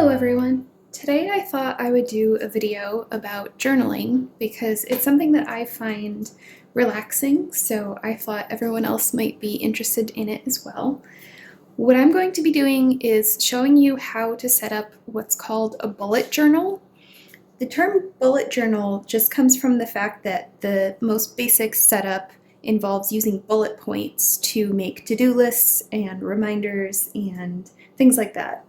Hello everyone! Today I thought I would do a video about journaling because it's something that I find relaxing, so I thought everyone else might be interested in it as well. What I'm going to be doing is showing you how to set up what's called a bullet journal. The term bullet journal just comes from the fact that the most basic setup involves using bullet points to make to-do lists and reminders and things like that.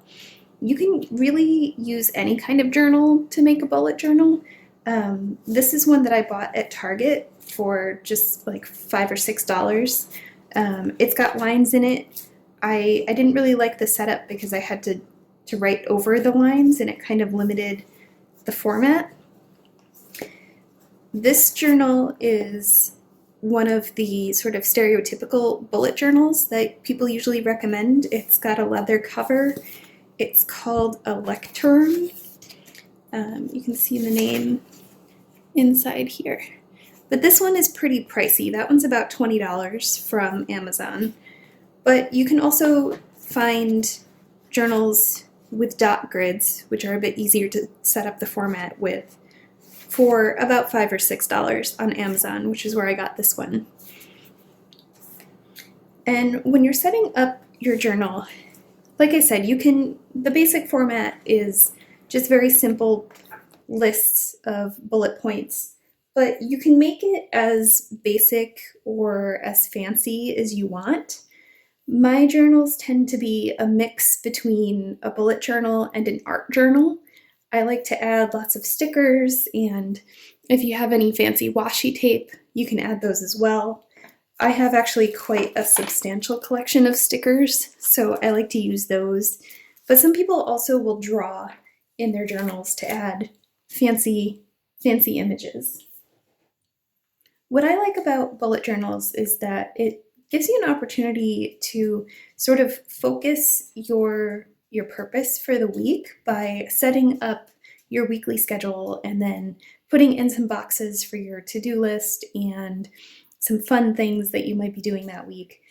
You can really use any kind of journal to make a bullet journal. This is one that I bought at Target for just like $5 or $6. It's got lines in it. I didn't really like the setup because I had to write over the lines and it kind of limited the format. This journal is one of the sort of stereotypical bullet journals that people usually recommend. It's got a leather cover. It's called a lectern. You can see the name inside here. But this one is pretty pricey. That one's about $20 from Amazon. But you can also find journals with dot grids, which are a bit easier to set up the format with, for about $5 or $6 on Amazon, which is where I got this one. And when you're setting up your journal, like I said, the basic format is just very simple lists of bullet points, but you can make it as basic or as fancy as you want. My journals tend to be a mix between a bullet journal and an art journal. I like to add lots of stickers, and if you have any fancy washi tape, you can add those as well. I have actually quite a substantial collection of stickers, so I like to use those. But some people also will draw in their journals to add fancy images. What I like about bullet journals is that it gives you an opportunity to sort of focus your purpose for the week by setting up your weekly schedule and then putting in some boxes for your to-do list and some fun things that you might be doing that week.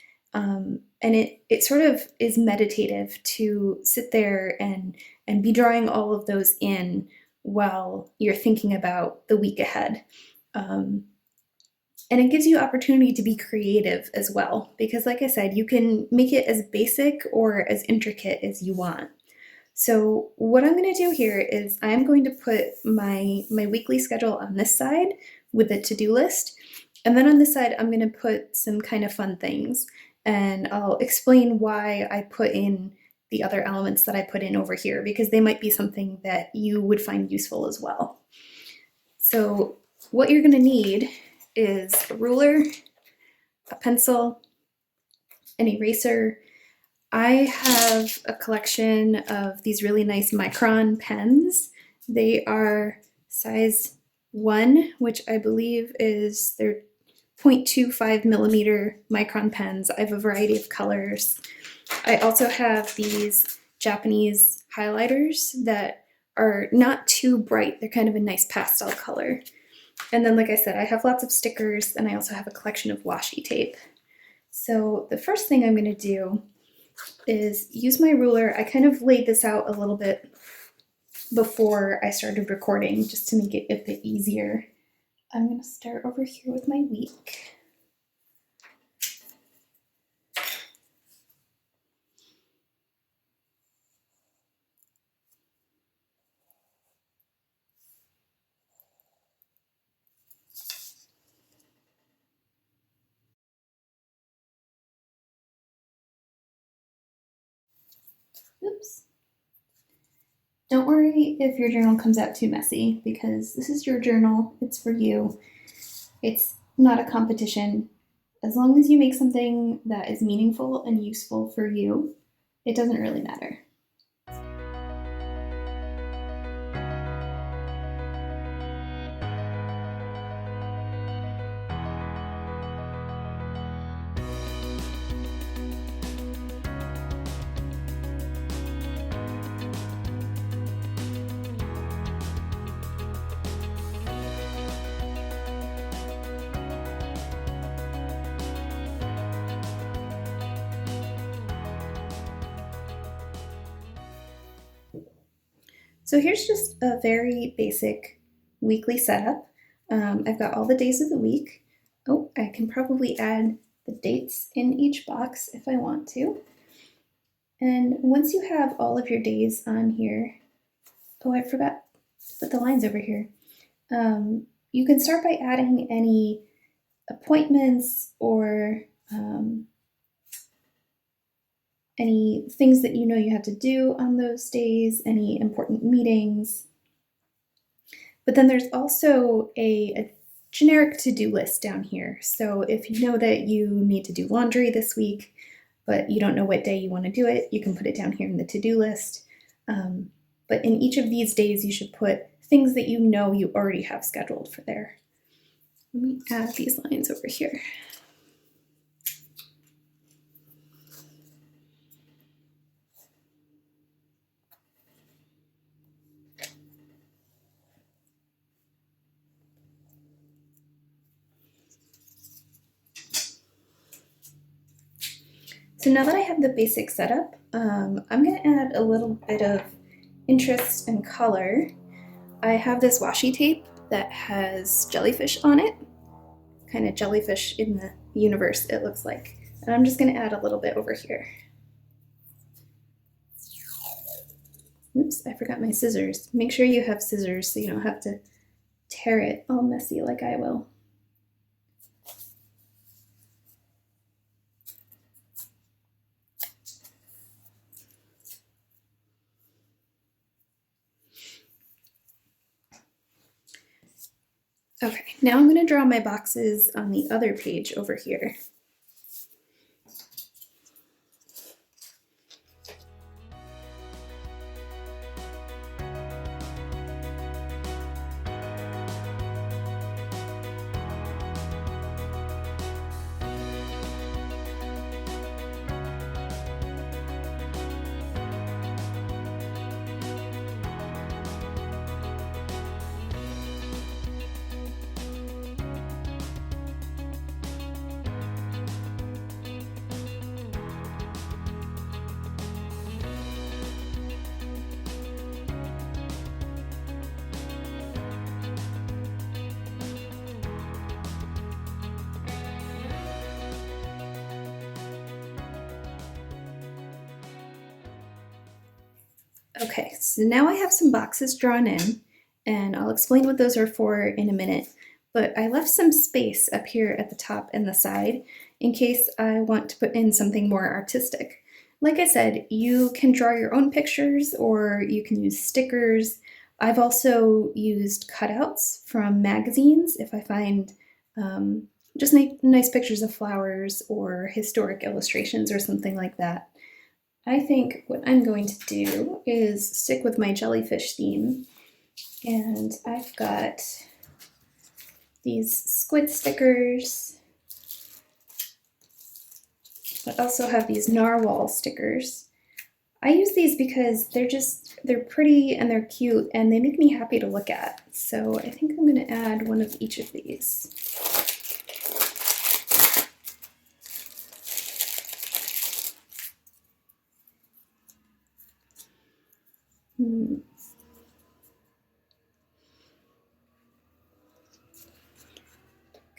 And it sort of is meditative to sit there and be drawing all of those in while you're thinking about the week ahead. And it gives you opportunity to be creative as well, because like I said, you can make it as basic or as intricate as you want. So what I'm going to do here is I'm going to put my weekly schedule on this side with a to-do list. And then on this side, I'm going to put some kind of fun things, and I'll explain why I put in the other elements that I put in over here, because they might be something that you would find useful as well. So what you're going to need is a ruler, a pencil, an eraser. I have a collection of these really nice micron pens. They are size 1, which I believe is their 0.25 millimeter micron pens. I have a variety of colors. I also have these Japanese highlighters that are not too bright. They're kind of a nice pastel color. And then, like I said, I have lots of stickers, and I also have a collection of washi tape. So the first thing I'm going to do is use my ruler. I kind of laid this out a little bit before I started recording just to make it a bit easier. I'm going to start over here with my week. Oops. Don't worry if your journal comes out too messy, because this is your journal. It's for you. It's not a competition. As long as you make something that is meaningful and useful for you, it doesn't really matter. So here's just a very basic weekly setup. I've got all the days of the week. Oh, I can probably add the dates in each box if I want to. And once you have all of your days on here, oh, I forgot to put the lines over here. You can start by adding any appointments or any things that you know you have to do on those days, any important meetings. But then there's also a generic to-do list down here. So if you know that you need to do laundry this week, but you don't know what day you want to do it, you can put it down here in the to-do list. But in each of these days, you should put things that you know you already have scheduled for there. Let me add these lines over here. So now that I have the basic setup, I'm going to add a little bit of interest and color. I have this washi tape that has jellyfish on it, kind of jellyfish in the universe it looks like. And I'm just going to add a little bit over here. Oops, I forgot my scissors. Make sure you have scissors so you don't have to tear it all messy like I will. Okay, now I'm going to draw my boxes on the other page over here. Okay, so now I have some boxes drawn in, and I'll explain what those are for in a minute. But I left some space up here at the top and the side in case I want to put in something more artistic. Like I said, you can draw your own pictures or you can use stickers. I've also used cutouts from magazines if I find just nice pictures of flowers or historic illustrations or something like that. I think what I'm going to do is stick with my jellyfish theme, and I've got these squid stickers. I also have these narwhal stickers. I use these because they're pretty and they're cute and they make me happy to look at. So I think I'm going to add one of each of these.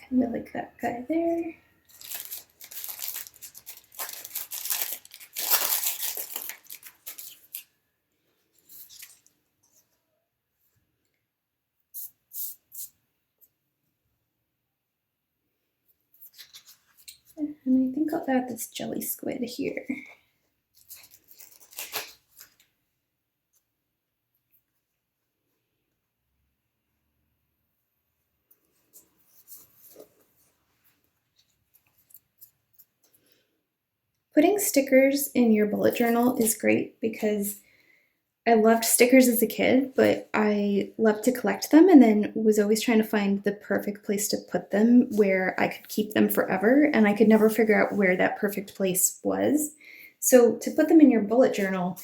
Kind of like that guy there. And I think I'll add this jelly squid here. Putting stickers in your bullet journal is great because I loved stickers as a kid, but I loved to collect them and then was always trying to find the perfect place to put them where I could keep them forever, and I could never figure out where that perfect place was. So to put them in your bullet journal,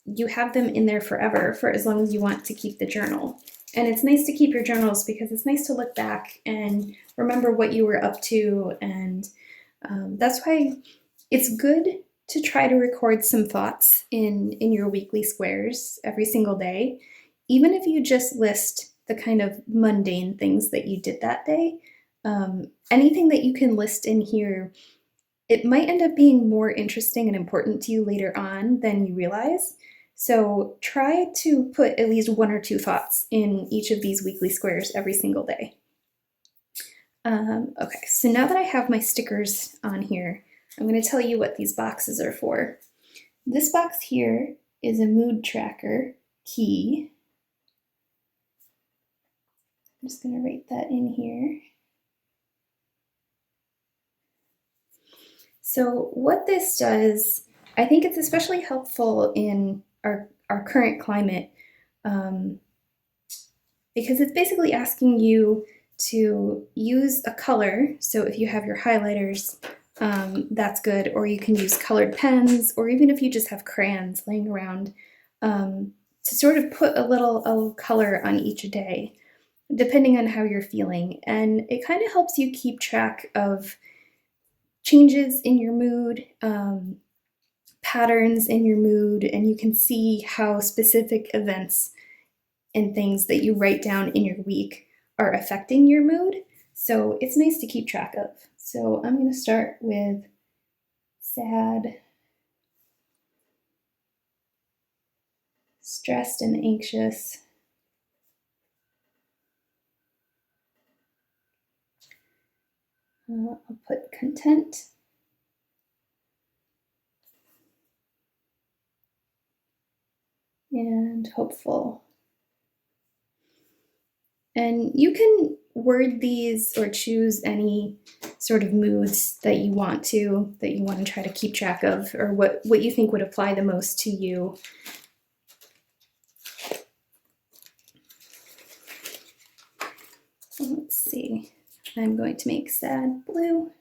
you have them in there forever for as long as you want to keep the journal. And it's nice to keep your journals because it's nice to look back and remember what you were up to, and that's why it's good to try to record some thoughts in your weekly squares every single day, even if you just list the kind of mundane things that you did that day. Anything that you can list in here, it might end up being more interesting and important to you later on than you realize. So try to put at least one or two thoughts in each of these weekly squares every single day. Okay, so now that I have my stickers on here, I'm going to tell you what these boxes are for. This box here is a mood tracker key. I'm just going to write that in here. So what this does, I think it's especially helpful in our current climate, because it's basically asking you to use a color. So if you have your highlighters, that's good, or you can use colored pens, or even if you just have crayons laying around, to sort of put a little color on each day, depending on how you're feeling. And it kind of helps you keep track of changes in your mood, patterns in your mood, and you can see how specific events and things that you write down in your week are affecting your mood. So it's nice to keep track of. So I'm going to start with sad, stressed and anxious, I'll put content, and hopeful. And you can word these or choose any sort of moods that you want to try to keep track of, or what you think would apply the most to you. Let's see, I'm going to make sad blue,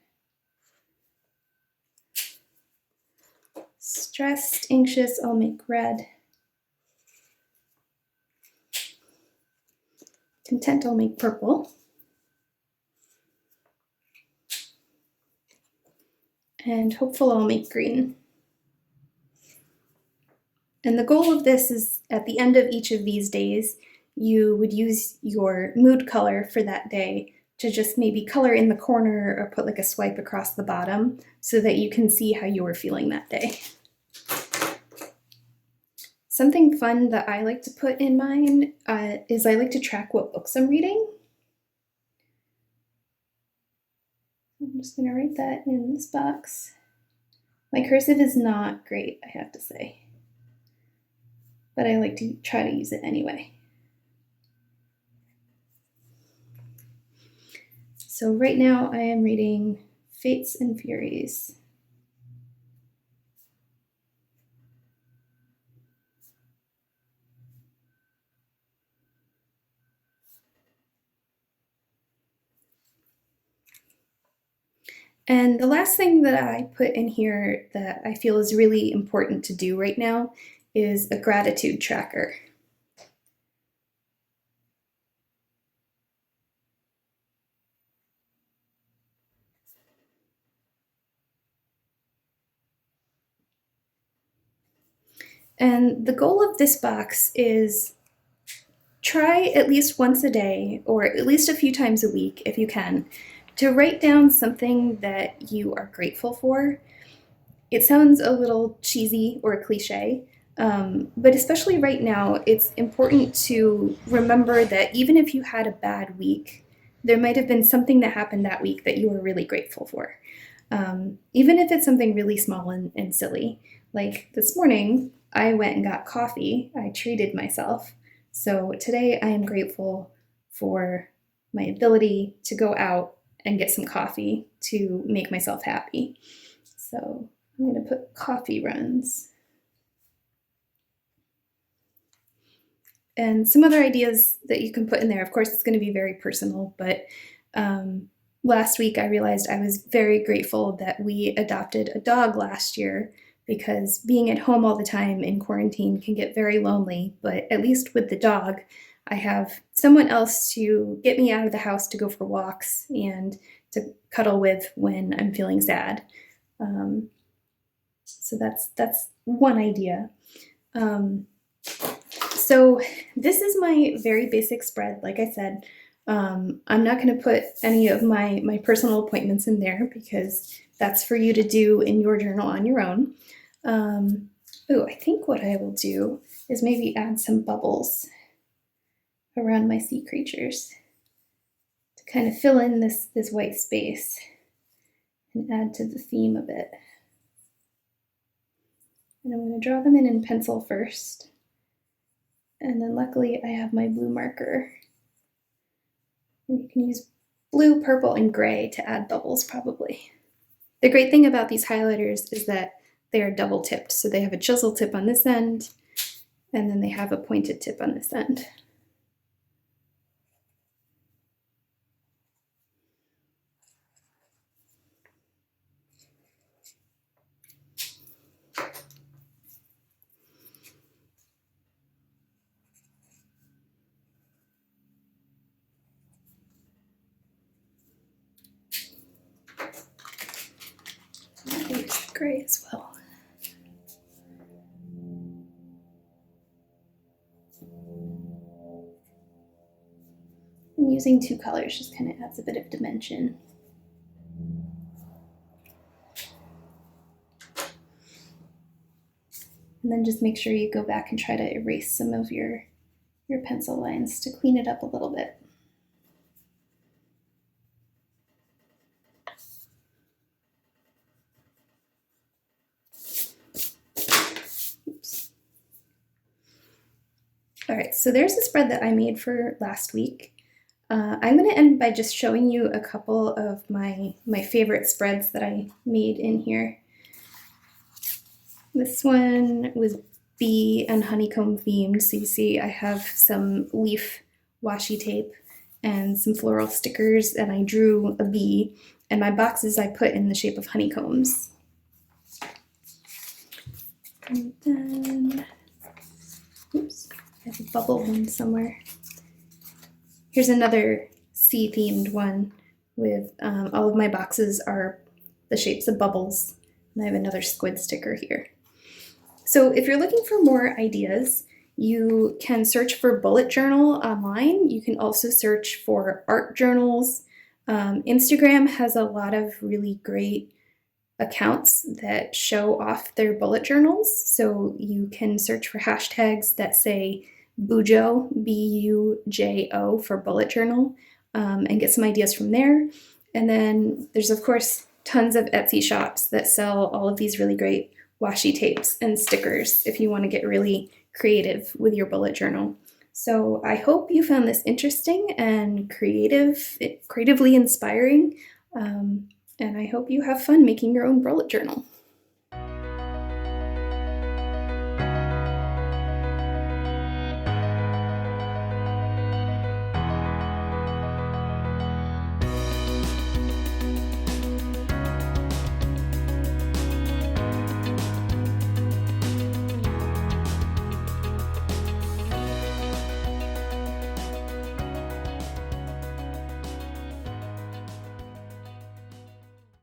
stressed, anxious, I'll make red, content, I'll make purple, and hopeful, I'll make green. And the goal of this is, at the end of each of these days, you would use your mood color for that day to just maybe color in the corner or put like a swipe across the bottom so that you can see how you were feeling that day. Something fun that I like to put in mine is I like to track what books I'm reading. I'm just going to write that in this box. My cursive is not great, I have to say, but I like to try to use it anyway. So right now I am reading Fates and Furies. And the last thing that I put in here that I feel is really important to do right now is a gratitude tracker. And the goal of this box is try at least once a day, or at least a few times a week if you can, to write down something that you are grateful for. It sounds a little cheesy or cliche, but especially right now, it's important to remember that even if you had a bad week, there might have been something that happened that week that you were really grateful for. Even if it's something really small and silly. Like this morning, I went and got coffee. I treated myself. So today I am grateful for my ability to go out and get some coffee to make myself happy. So I'm going to put coffee runs. And some other ideas that you can put in there. Of course, it's going to be very personal, but last week I realized I was very grateful that we adopted a dog last year, because being at home all the time in quarantine can get very lonely. But at least with the dog, I have someone else to get me out of the house to go for walks and to cuddle with when I'm feeling sad. So that's one idea. Um, so this is my very basic spread. Like I said, I'm not going to put any of my personal appointments in there because that's for you to do in your journal on your own. I think what I will do is maybe add some bubbles around my sea creatures to kind of fill in this white space and add to the theme a bit. And I'm going to draw them in pencil first. And then luckily I have my blue marker. And you can use blue, purple, and gray to add bubbles probably. The great thing about these highlighters is that they are double tipped. So they have a chisel tip on this end, and then they have a pointed tip on this end. I'll use gray as well. And using two colors just kind of adds a bit of dimension. And then just make sure you go back and try to erase some of your pencil lines to clean it up a little bit. Oops. All right, so there's the spread that I made for last week. I'm going to end by just showing you a couple of my favorite spreads that I made in here. This one was bee and honeycomb themed, so you see I have some leaf washi tape and some floral stickers, and I drew a bee, and my boxes I put in the shape of honeycombs. And then, oops, I have a bubble one somewhere. Here's another sea-themed one with all of my boxes are the shapes of bubbles, and I have another squid sticker here. So if you're looking for more ideas, you can search for bullet journal online. You can also search for art journals. Instagram has a lot of really great accounts that show off their bullet journals. So you can search for hashtags that say Bujo, B-U-J-O, for bullet journal, and get some ideas from there. And then there's, of course, tons of Etsy shops that sell all of these really great washi tapes and stickers if you want to get really creative with your bullet journal. So I hope you found this interesting and creatively inspiring, and I hope you have fun making your own bullet journal.